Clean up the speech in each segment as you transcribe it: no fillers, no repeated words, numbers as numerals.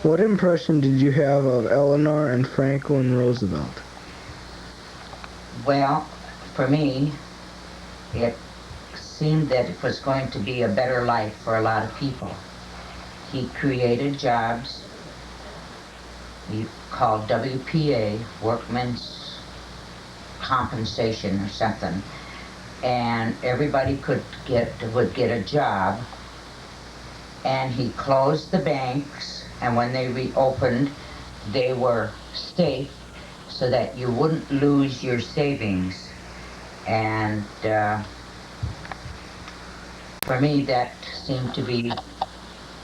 What impression did you have of Eleanor and Franklin Roosevelt? Well, for me, it seemed that it was going to be a better life for a lot of people. He created jobs he called WPA, Workmen's Compensation or something, and everybody would get a job. And he closed the banks, and when they reopened, they were safe so that you wouldn't lose your savings. And for me, that seemed to be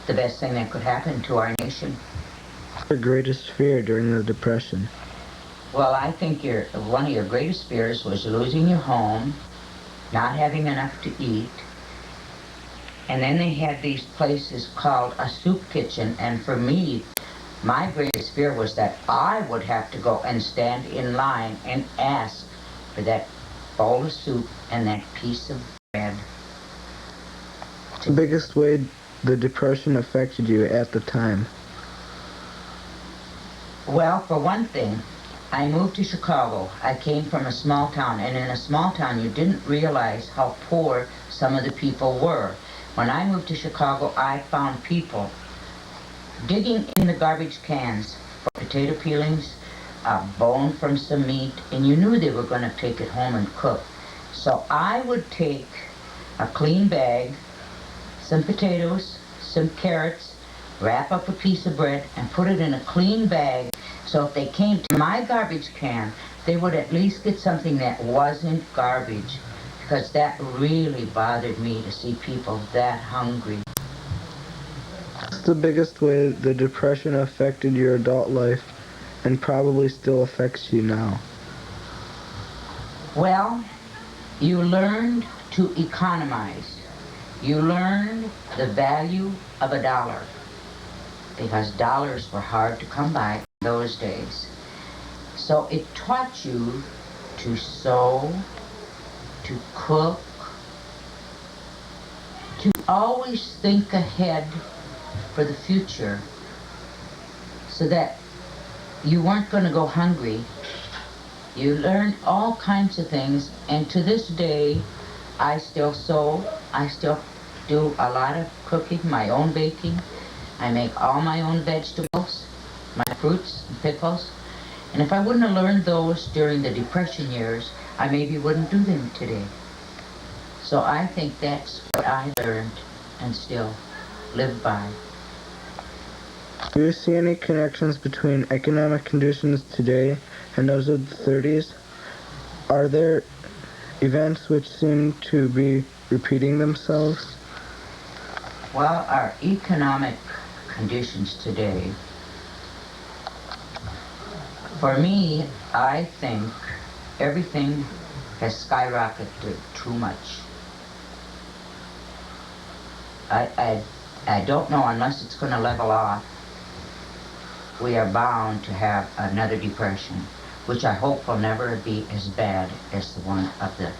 the best thing that could happen to our nation. Your greatest fear during the Depression? Well, I think one of your greatest fears was losing your home, not having enough to eat, and then they had these places called a soup kitchen, and for me, my greatest fear was that I would have to go and stand in line and ask for that bowl of soup and that piece of bread. The biggest way the Depression affected you at the time? Well, for one thing, I moved to Chicago. I came from a small town, and in a small town you didn't realize how poor some of the people were. When I moved to Chicago, I found people digging in the garbage cans for potato peelings, a bone from some meat, and you knew they were going to take it home and cook. So I would take a clean bag, some potatoes, some carrots, wrap up a piece of bread, and put it in a clean bag, so if they came to my garbage can, they would at least get something that wasn't garbage, because that really bothered me to see people that hungry. What's the biggest way the Depression affected your adult life and probably still affects you now? Well, you learned to economize. You learned the value of a dollar, because dollars were hard to come by in those days. So it taught you to sew, to cook, to always think ahead for the future so that you weren't going to go hungry. You learned all kinds of things, and to this day, I still sew. I still do a lot of cooking, my own baking. I make all my own vegetables, my fruits and pickles. And if I wouldn't have learned those during the Depression years, I maybe wouldn't do them today. So I think that's what I learned and still live by. Do you see any connections between economic conditions today and those of the 30s? Are there events which seem to be repeating themselves? Well, our economic conditions today, for me, I think everything has skyrocketed too much. I don't know, unless it's going to level off, we are bound to have another depression, which I hope will never be as bad as the one of the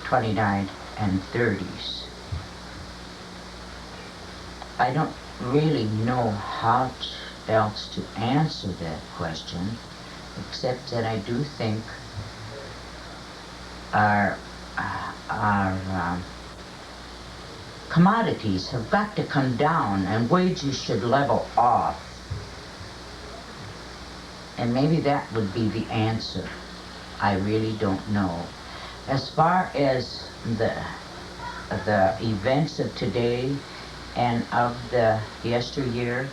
29 and 30s. I don't really know how else to answer that question, except that I do think our commodities have got to come down and wages should level off. And maybe that would be the answer. I really don't know. As far as the events of today and of the yesteryear,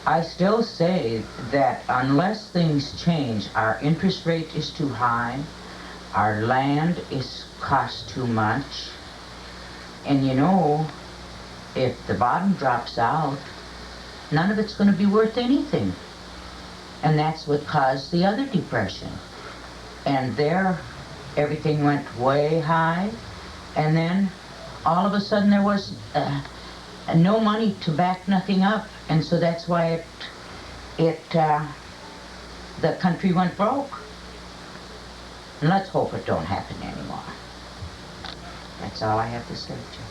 I still say that unless things change, our interest rate is too high, our land costs too much, and you know, if the bottom drops out, none of it's going to be worth anything. And that's what caused the other depression. And there, everything went way high, and then all of a sudden there was no money to back nothing up, and so that's why the country went broke. And let's hope it don't happen anymore. That's all I have to say, Joe.